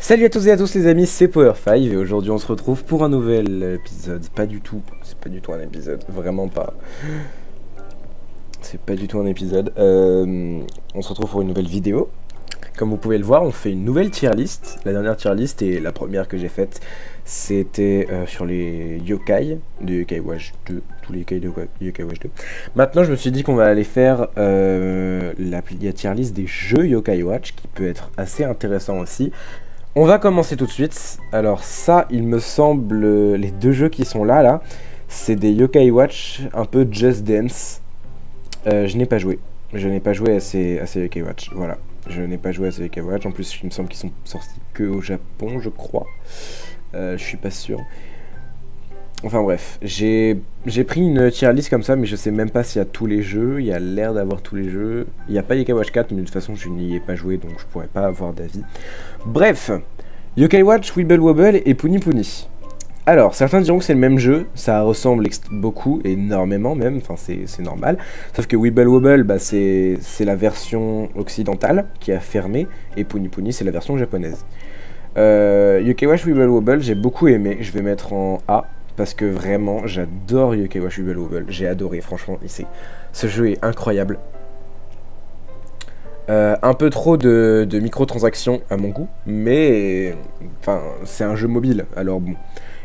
Salut à tous et à tous les amis, c'est Power5 et aujourd'hui on se retrouve pour un nouvel épisode. Pas du tout, c'est pas du tout un épisode, vraiment pas. C'est pas du tout un épisode. On se retrouve pour une nouvelle vidéo. Comme vous pouvez le voir, on fait une nouvelle tier list. La dernière tier list et la première que j'ai faite, c'était sur les yokai de Yokai Watch 2. Tous les yokai de Yokai Watch 2. Maintenant, je me suis dit qu'on va aller faire la tier list des jeux Yokai Watch, qui peut être assez intéressant aussi. On va commencer tout de suite. Alors ça, il me semble, les deux jeux qui sont là, c'est des Yokai Watch un peu Just Dance. Je n'ai pas joué. Je n'ai pas joué à ces Yokai Watch, voilà. Je n'ai pas joué à ces Yokai Watch. En plus, il me semble qu'ils sont sortis que au Japon, je crois. Je suis pas sûr. Enfin bref, j'ai pris une tier list comme ça, mais je sais même pas s'il y a tous les jeux. Il y a l'air d'avoir tous les jeux. Il n'y a pas Yokai Watch 4, mais de toute façon, je n'y ai pas joué, donc je pourrais pas avoir d'avis. Bref, Yokai Watch, Wibble Wobble et Puni Puni. Alors, certains diront que c'est le même jeu, ça ressemble beaucoup, énormément même, enfin c'est normal. Sauf que Wibble Wobble, bah, c'est la version occidentale qui a fermé, et Puni Puni c'est la version japonaise. Yokai Watch Wibble Wobble, j'ai beaucoup aimé, je vais mettre en A, parce que vraiment, j'adore Yokai Watch Wibble Wobble, j'ai adoré, franchement, ce jeu est incroyable. Un peu trop de microtransactions à mon goût, mais enfin c'est un jeu mobile, alors bon.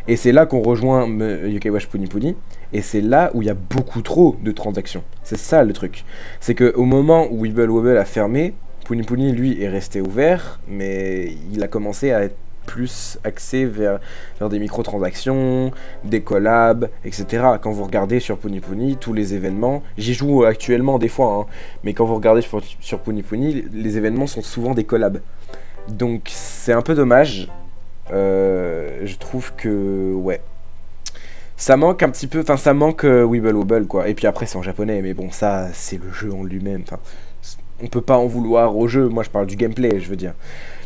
Et c'est là qu'on rejoint Yokai Watch Puni Puni, et c'est là où il y a beaucoup trop de transactions. C'est ça le truc. C'est qu'au moment où Wibble Wobble a fermé, Puni Puni lui est resté ouvert, mais il a commencé à être plus axé vers des microtransactions, des collabs, etc. Quand vous regardez sur Puni Puni, tous les événements, j'y joue actuellement des fois, hein, mais quand vous regardez sur Puni Puni, les événements sont souvent des collabs. Donc c'est un peu dommage. Je trouve que, ouais, ça manque un petit peu, enfin ça manque Wibble Wobble quoi. Et puis après c'est en japonais, mais bon ça c'est le jeu en lui-même, enfin on peut pas en vouloir au jeu, moi je parle du gameplay je veux dire.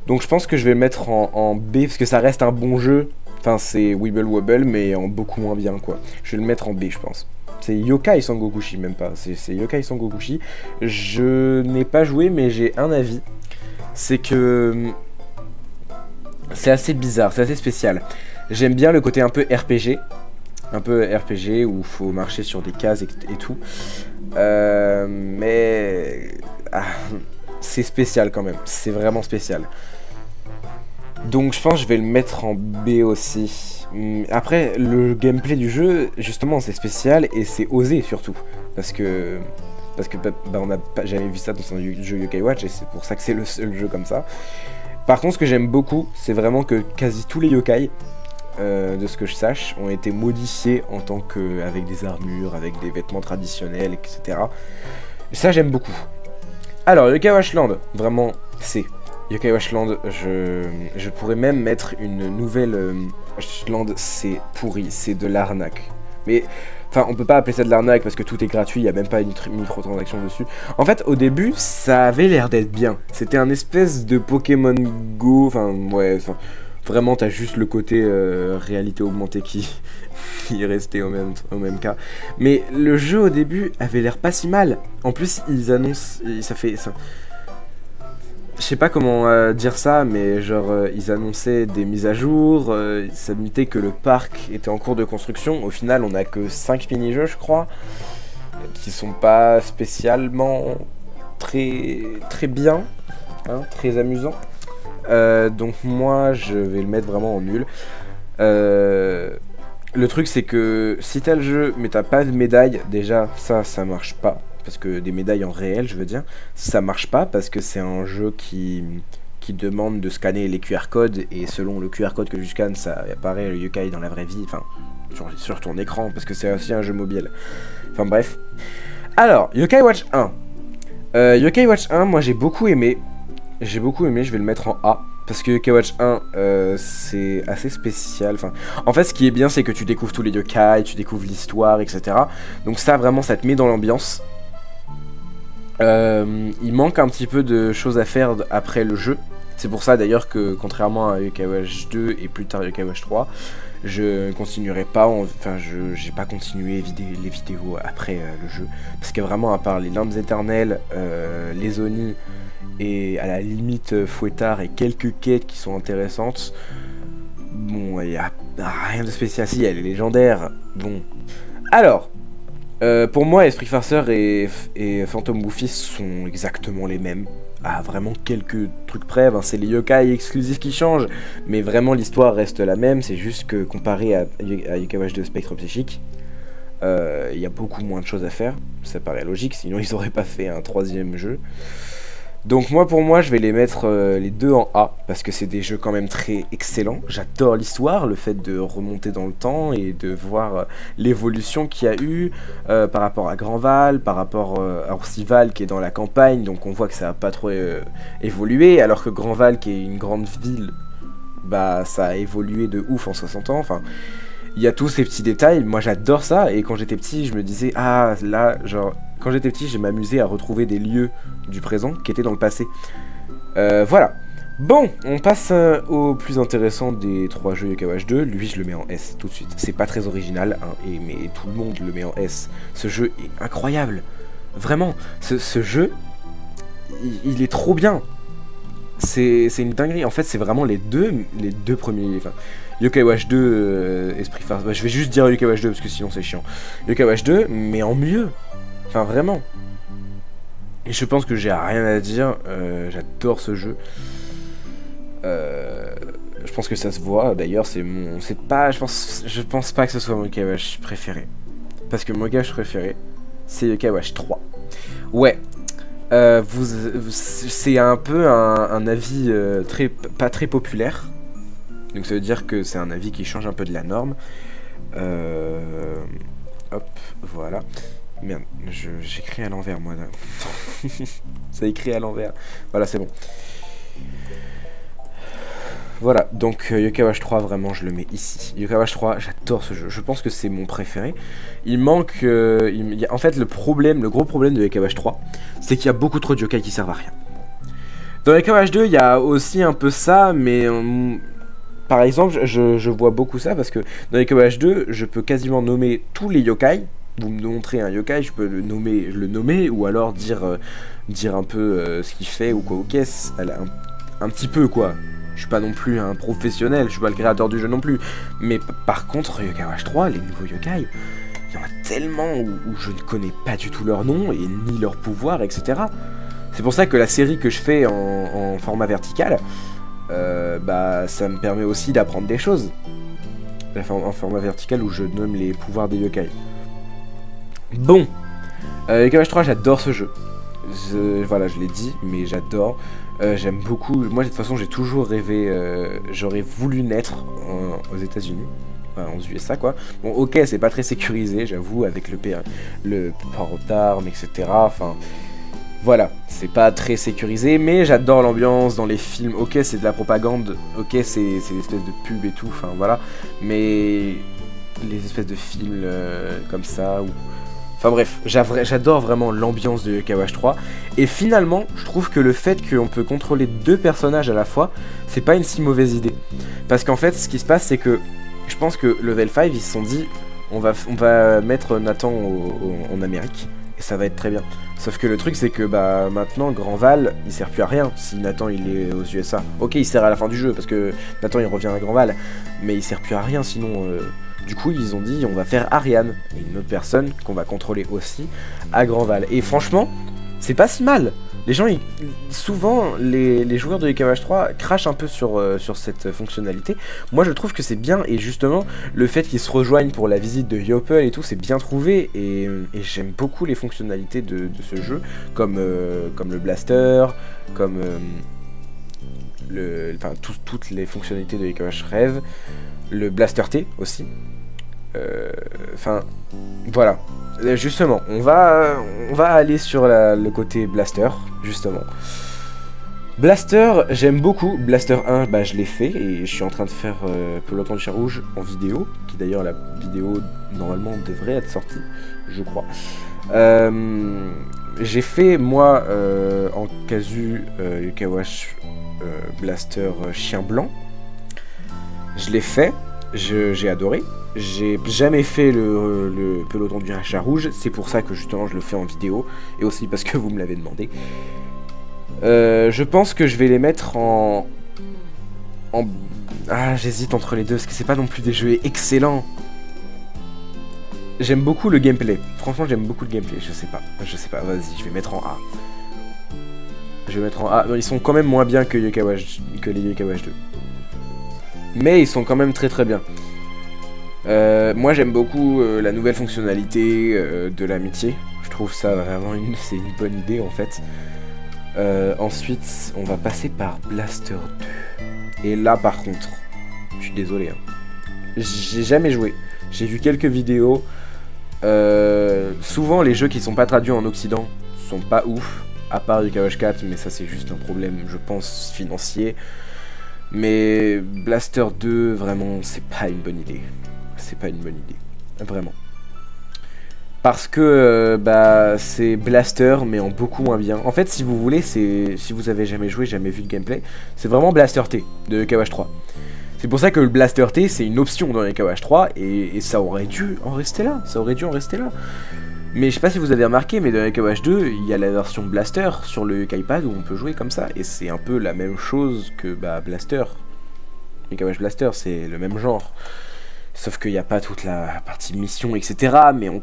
Donc je pense que je vais le mettre en B, parce que ça reste un bon jeu. Enfin c'est Wibble Wobble mais en beaucoup moins bien quoi. Je vais le mettre en B je pense. C'est Yokai Sangokushi même pas, c'est Yokai Sangokushi. Je n'ai pas joué mais j'ai un avis. C'est que c'est assez bizarre, c'est assez spécial. J'aime bien le côté un peu RPG. Un peu RPG où il faut marcher sur des cases et tout. Mais c'est spécial quand même, c'est vraiment spécial. Donc je pense que je vais le mettre en B aussi. Après, le gameplay du jeu, justement, c'est spécial et c'est osé surtout. Parce que bah, on n'a jamais vu ça dans un jeu Yokai Watch et c'est pour ça que c'est le seul jeu comme ça. Par contre, ce que j'aime beaucoup, c'est vraiment que quasi tous les yokai, de ce que je sache, ont été modifiés en tant que avec des armures, avec des vêtements traditionnels, etc. Et ça, j'aime beaucoup. Alors, Yokai Watch Land, vraiment, c'est Yokai Watch Land, je pourrais même mettre une nouvelle Watch Land, c'est pourri, c'est de l'arnaque. Mais, enfin, on peut pas appeler ça de l'arnaque parce que tout est gratuit, il n'y a même pas une microtransaction dessus. En fait, au début, ça avait l'air d'être bien. C'était un espèce de Pokémon Go, enfin, ouais, vraiment, t'as juste le côté réalité augmentée qui est resté au même cas. Mais le jeu, au début, avait l'air pas si mal. En plus, ils annoncent, je sais pas comment dire ça, mais genre ils annonçaient des mises à jour, ça notait que le parc était en cours de construction. Au final, on a que 5 mini-jeux, je crois, qui sont pas spécialement très bien, hein, très amusants. Donc moi, je vais le mettre vraiment en nul. Le truc, c'est que si t'as le jeu, mais t'as pas de médaille, déjà, ça marche pas. Parce que des médailles en réel, je veux dire, ça marche pas parce que c'est un jeu qui demande de scanner les QR codes et selon le QR code que tu scannes, ça apparaît le yokai dans la vraie vie, enfin sur ton écran parce que c'est aussi un jeu mobile. Enfin bref. Alors, Yokai Watch 1. Yokai Watch 1, moi j'ai beaucoup aimé. Je vais le mettre en A. Parce que Yokai Watch 1, c'est assez spécial. Enfin, en fait, ce qui est bien, c'est que tu découvres tous les yokai, tu découvres l'histoire, etc. Donc ça, vraiment, ça te met dans l'ambiance. Il manque un petit peu de choses à faire après le jeu. C'est pour ça d'ailleurs que contrairement à Yokai Watch 2 et plus tard Yokai Watch 3, je ne continuerai pas, enfin j'ai pas continué les vidéos après le jeu. Parce que vraiment à part les lampes éternelles, les Oni et à la limite fouettard et quelques quêtes qui sont intéressantes. Bon, il n'y a rien de spécial. Si, elle est légendaire. Bon. Alors, pour moi, Esprit Farceur et Phantom Bouffi sont exactement les mêmes. Ah, vraiment quelques trucs près. Ben, c'est les yokai exclusifs qui changent. Mais vraiment, l'histoire reste la même. C'est juste que comparé à Yokai Watch 2 Spectre Psychique, il y a beaucoup moins de choses à faire. Ça paraît logique, sinon ils n'auraient pas fait un 3e jeu. Donc moi, pour moi, je vais les mettre les deux en A, parce que c'est des jeux quand même très excellents. J'adore l'histoire, le fait de remonter dans le temps et de voir l'évolution qu'il y a eu par rapport à Grandval, par rapport à Oursival qui est dans la campagne, donc on voit que ça n'a pas trop évolué, alors que Grandval qui est une grande ville, bah ça a évolué de ouf en 60 ans, enfin... Il y a tous ces petits détails, moi j'adore ça, et quand j'étais petit, je me disais, ah là, genre, quand j'étais petit, j'ai m'amusé à retrouver des lieux du présent qui étaient dans le passé. Voilà. Bon, on passe au plus intéressant des 3 jeux Yokai Watch 2, lui je le mets en S tout de suite. C'est pas très original, hein, mais tout le monde le met en S. Ce jeu est incroyable, vraiment, ce jeu, il est trop bien. C'est une dinguerie, en fait c'est vraiment les deux premiers... Enfin, Yokai Watch 2, Esprit Farceur, bah, je vais juste dire Yokai Watch 2 parce que sinon c'est chiant. Yokai Watch 2, mais en mieux. Enfin vraiment. Et je pense que j'ai rien à dire, j'adore ce jeu. Je pense que ça se voit, d'ailleurs c'est mon... C'est pas... Je pense pas que ce soit mon Yokai Watch préféré. Parce que mon Yokai Watch préféré, c'est Yokai Watch 3. Ouais. C'est un peu un avis pas très populaire. Donc ça veut dire que c'est un avis qui change un peu de la norme. Hop, voilà. Merde, j'écris à l'envers moi là. Ça écrit à l'envers. Voilà, c'est bon. Voilà, donc Yokai Watch 3, vraiment, je le mets ici. Yokai Watch 3, j'adore ce jeu. Je pense que c'est mon préféré. Il manque... en fait, le gros problème de Yokai Watch 3, c'est qu'il y a beaucoup trop de yokai qui servent à rien. Dans Yokai Watch 2, il y a aussi un peu ça, mais... par exemple, je vois beaucoup ça, parce que dans Yokai Watch 2, je peux quasiment nommer tous les yokai. Vous me montrez un yokai, je peux le nommer, ou alors dire un peu ce qu'il fait, ou quoi, ok, un petit peu, quoi. Je suis pas non plus un professionnel, je suis pas le créateur du jeu non plus. Mais par contre, Yokai Watch 3, les nouveaux yokai, il y en a tellement où je ne connais pas du tout leur nom, et ni leur pouvoir, etc. C'est pour ça que la série que je fais en format vertical, bah ça me permet aussi d'apprendre des choses. En format vertical où je nomme les pouvoirs des yokai. Bon, Yokai Watch 3, j'adore ce jeu. Voilà, je l'ai dit, mais j'adore. J'aime beaucoup. Moi, de toute façon, j'ai toujours rêvé. J'aurais voulu naître aux États-Unis, enfin, aux USA, quoi. Bon, ok, c'est pas très sécurisé, j'avoue, avec le port d'armes, etc. Enfin, voilà, c'est pas très sécurisé, mais j'adore l'ambiance dans les films. Ok, c'est de la propagande. Ok, c'est des espèces de pubs et tout. Enfin, voilà. Mais les espèces de films comme ça, ou... Enfin bref, j'adore vraiment l'ambiance de Yokai Watch 3. Et finalement, je trouve que le fait qu'on peut contrôler 2 personnages à la fois, c'est pas une si mauvaise idée. Parce qu'en fait, ce qui se passe, c'est que je pense que Level 5, ils se sont dit, on va mettre Nathan en Amérique, et ça va être très bien. Sauf que le truc, c'est que bah maintenant, Grandval, il sert plus à rien si Nathan il est aux USA. Ok, il sert à la fin du jeu, parce que Nathan il revient à Grandval, mais il sert plus à rien sinon... Du coup, ils ont dit, on va faire Ariane, et une autre personne qu'on va contrôler aussi à Grandval. Et franchement, c'est pas si mal. Les gens, souvent, les joueurs de Yokai Watch 3 crachent un peu sur cette fonctionnalité. Moi, je trouve que c'est bien, et justement, le fait qu'ils se rejoignent pour la visite de Yopel et tout, c'est bien trouvé, et j'aime beaucoup les fonctionnalités de ce jeu, comme le blaster, comme toutes les fonctionnalités de Yokai Watch Rêve, le blaster T aussi. Enfin, voilà. Justement, on va aller sur le côté blaster, justement. Blaster, j'aime beaucoup. Blaster 1, bah, je l'ai fait et je suis en train de faire Peloton du Chat Rouge en vidéo, qui d'ailleurs, la vidéo, normalement, devrait être sortie, je crois. J'ai fait, moi, en casu, Yokai Watch Blaster Chien Blanc. Je l'ai fait, j'ai adoré. J'ai jamais fait le Peloton du Chat Rouge, c'est pour ça que justement je le fais en vidéo, et aussi parce que vous me l'avez demandé. Je pense que je vais les mettre en... Ah, j'hésite entre les deux, parce que c'est pas non plus des jeux excellents. J'aime beaucoup le gameplay. Franchement, j'aime beaucoup le gameplay. Je sais pas, vas-y, je vais mettre en A. Je vais mettre en A. Non, ils sont quand même moins bien que les Yokai Watch 2. Mais ils sont quand même très très bien. Moi, j'aime beaucoup la nouvelle fonctionnalité de l'amitié. Je trouve ça vraiment c'est une bonne idée en fait. Ensuite, on va passer par Blaster 2. Et là, par contre, je suis désolé. Hein. J'ai jamais joué. J'ai vu quelques vidéos. Souvent, les jeux qui sont pas traduits en Occident sont pas ouf. À part Yokai Watch 4, mais ça c'est juste un problème, je pense, financier. Mais Blaster 2, vraiment, c'est pas une bonne idée. C'est pas une bonne idée. Vraiment. Parce que bah c'est Blaster mais en beaucoup moins bien. En fait si vous voulez, si vous avez jamais joué, jamais vu de gameplay, c'est vraiment Blaster T de Yokai Watch 3. C'est pour ça que le Blaster T c'est une option dans Yokai Watch 3 et ça aurait dû en rester là. Mais je sais pas si vous avez remarqué, mais dans Yokai Watch 2, il y a la version Blaster sur le Yokai-Pad où on peut jouer comme ça. Et c'est un peu la même chose que bah, Blaster. Yokai Watch Blaster, c'est le même genre. Sauf qu'il n'y a pas toute la partie mission, etc. Mais on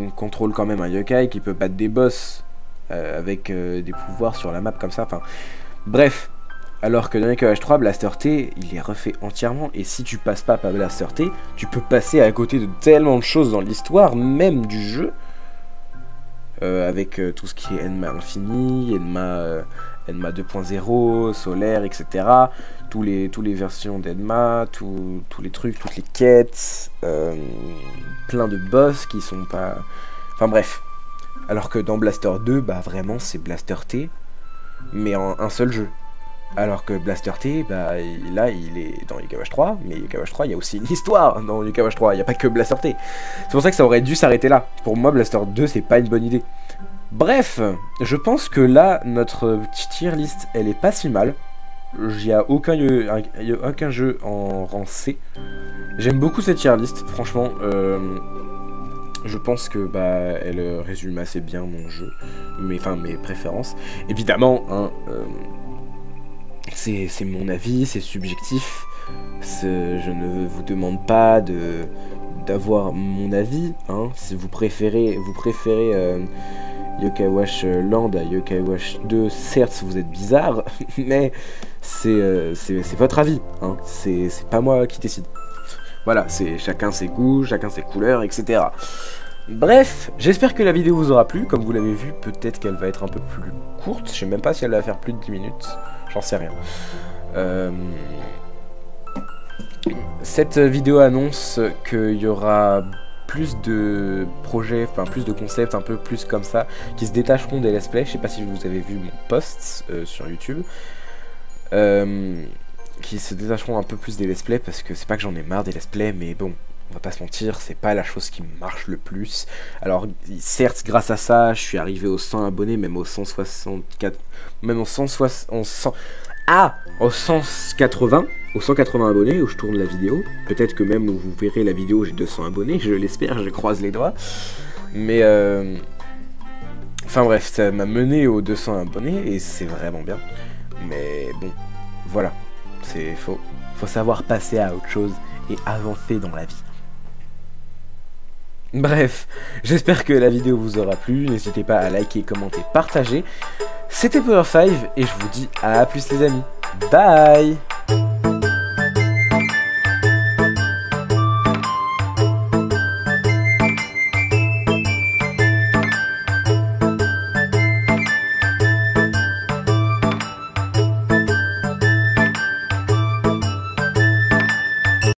contrôle quand même un yokai qui peut battre des boss avec des pouvoirs sur la map comme ça. Enfin, bref. Alors que dans Yokai Watch 3, Blaster T, il est refait entièrement. Et si tu passes pas par Blaster T, tu peux passer à côté de tellement de choses dans l'histoire, même du jeu. Avec tout ce qui est Enma Infini, Enma 2.0, Solaire, etc. Tous les versions d'Enma, tous les trucs, toutes les quêtes, plein de boss qui sont pas... Enfin bref. Alors que dans Blaster 2, bah vraiment c'est Blaster T, mais en un seul jeu. Alors que Blaster T, bah là il est dans Yokai Watch 3, mais Yokai Watch 3 il y a aussi une histoire dans Yokai Watch 3, il n'y a pas que Blaster T. C'est pour ça que ça aurait dû s'arrêter là. Pour moi Blaster 2 c'est pas une bonne idée. Bref, je pense que là notre petite tier list elle est pas si mal. Il n'y a aucun jeu en rang C. J'aime beaucoup cette tier list, franchement. Je pense que bah elle résume assez bien mon jeu, mes préférences. Évidemment, hein, c'est mon avis, c'est subjectif. Je ne vous demande pas d'avoir mon avis. Hein, si vous préférez Yokai Watch Land à Yokai Watch 2, certes vous êtes bizarre, mais c'est votre avis. Hein, c'est pas moi qui décide. Voilà, c'est chacun ses goûts, chacun ses couleurs, etc. Bref, j'espère que la vidéo vous aura plu. Comme vous l'avez vu, peut-être qu'elle va être un peu plus courte. Je sais même pas si elle va faire plus de 10 minutes. J'en sais rien. Cette vidéo annonce qu'il y aura plus de projets, enfin plus de concepts un peu plus comme ça, qui se détacheront des let's play. Je sais pas si vous avez vu mon post sur YouTube. Qui se détacheront un peu plus des let's play, parce que c'est pas que j'en ai marre des let's play, mais bon, on va pas se mentir, c'est pas la chose qui marche le plus. Alors certes, grâce à ça, je suis arrivé aux 100 abonnés, même aux 164, même aux 180, aux 180 abonnés où je tourne la vidéo. Peut-être que même où vous verrez la vidéo, j'ai 200 abonnés, je l'espère, je croise les doigts. Mais enfin bref, ça m'a mené aux 200 abonnés et c'est vraiment bien. Mais bon, voilà. Faut savoir passer à autre chose et avancer dans la vie. Bref, j'espère que la vidéo vous aura plu. N'hésitez pas à liker, commenter, partager. C'était Power 5 et je vous dis à plus les amis. Bye.